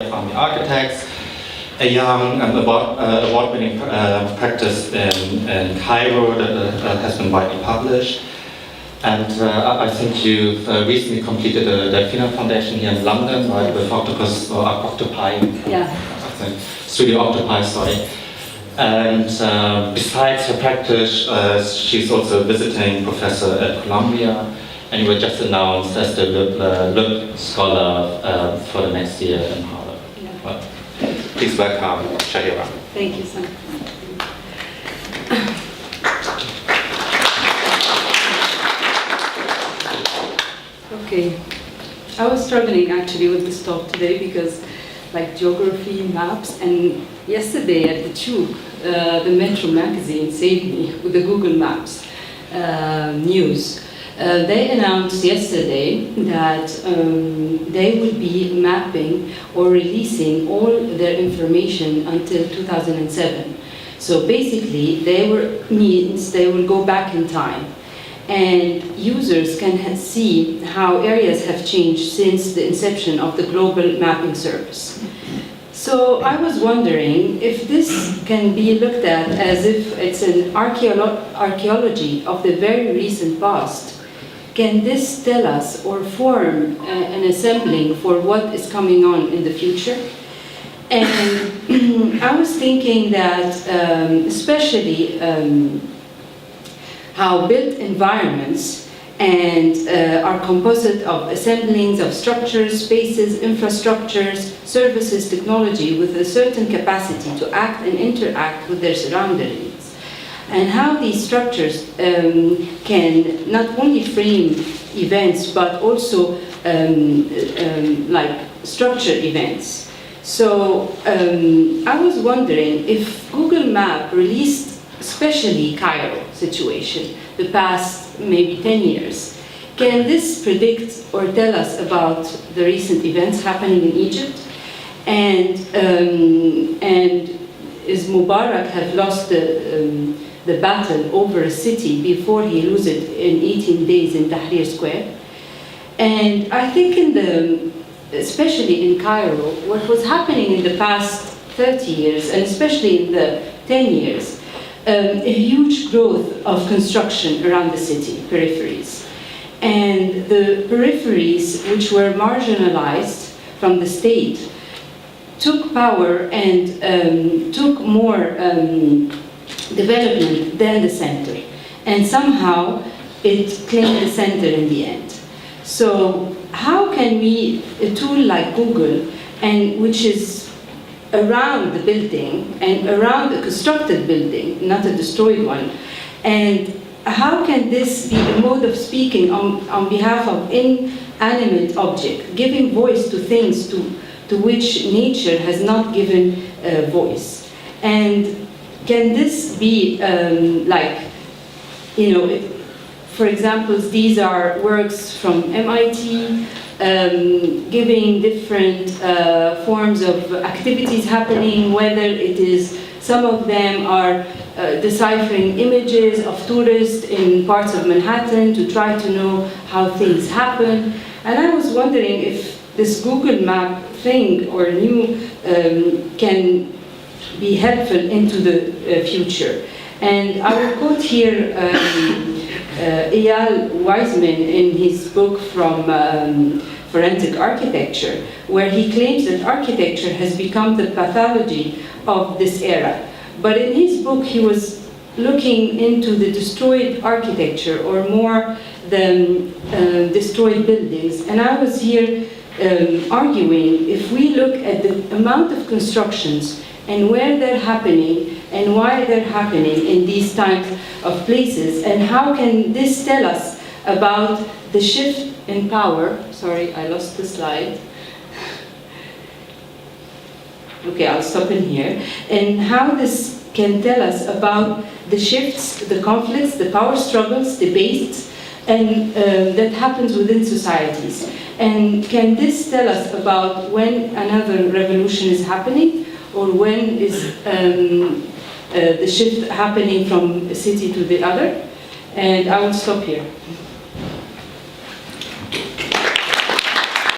Fahmy Architects, a young and award-winning practice in Cairo that has been widely published. And I think you've recently completed the Delphina Foundation here in London, right, with Octopus or Octopi, yeah. I think, Studio Octopi, sorry. And besides her practice, she's also a visiting professor at Columbia, and you were just announced as the Loeb Scholar for the next year in Harvard. Yeah. Well, please welcome Shahira. Thank you so much. Okay, I was struggling actually with this talk today because like geography, maps, and yesterday at the Tube, the Metro magazine saved me with the Google Maps news. They announced yesterday that they will be mapping or releasing all their information until 2007. So basically, they will go back in time, and users can see how areas have changed since the inception of the global mapping service. So I was wondering if this can be looked at as if it's an archaeology of the very recent past. Can this tell us or form an assembling for what is coming on in the future? And I was thinking that especially how built environments and are composite of assemblings of structures, spaces, infrastructures, services, technology with a certain capacity to act and interact with their surroundings. And how these structures can not only frame events, but also like structure events. So I was wondering if Google Map released especially Cairo situation, the past maybe 10 years, can this predict or tell us about the recent events happening in Egypt? And is Mubarak have lost the battle over a city before he lose it in 18 days in Tahrir Square? And I think especially in Cairo, what was happening in the past 30 years, and especially in the 10 years, a huge growth of construction around the city, peripheries. And the peripheries, which were marginalized from the state, took power and took more development than the center. And somehow it claimed the center in the end. So how can we, a tool like Google, and which is around the building and around a constructed building, not a destroyed one, and how can this be a mode of speaking on behalf of inanimate object, giving voice to things to which nature has not given voice? And can this be like, you know, for example, these are works from MIT, giving different forms of activities happening, whether it is, some of them are deciphering images of tourists in parts of Manhattan to try to know how things happen. And I was wondering if this Google Map thing or new can be helpful into the future. And I will quote here Eyal Weizman in his book from Forensic Architecture, where he claims that architecture has become the pathology of this era. But in his book, he was looking into the destroyed architecture, or more the destroyed buildings. And I was here arguing, if we look at the amount of constructions and where they're happening, and why they're happening in these types of places, and how can this tell us about the shift in power? Sorry, I lost the slide. Okay, I'll stop in here. And how this can tell us about the shifts, the conflicts, the power struggles, debates, and that happens within societies. And can this tell us about when another revolution is happening, or when is the shift happening from a city to the other? And I will stop here.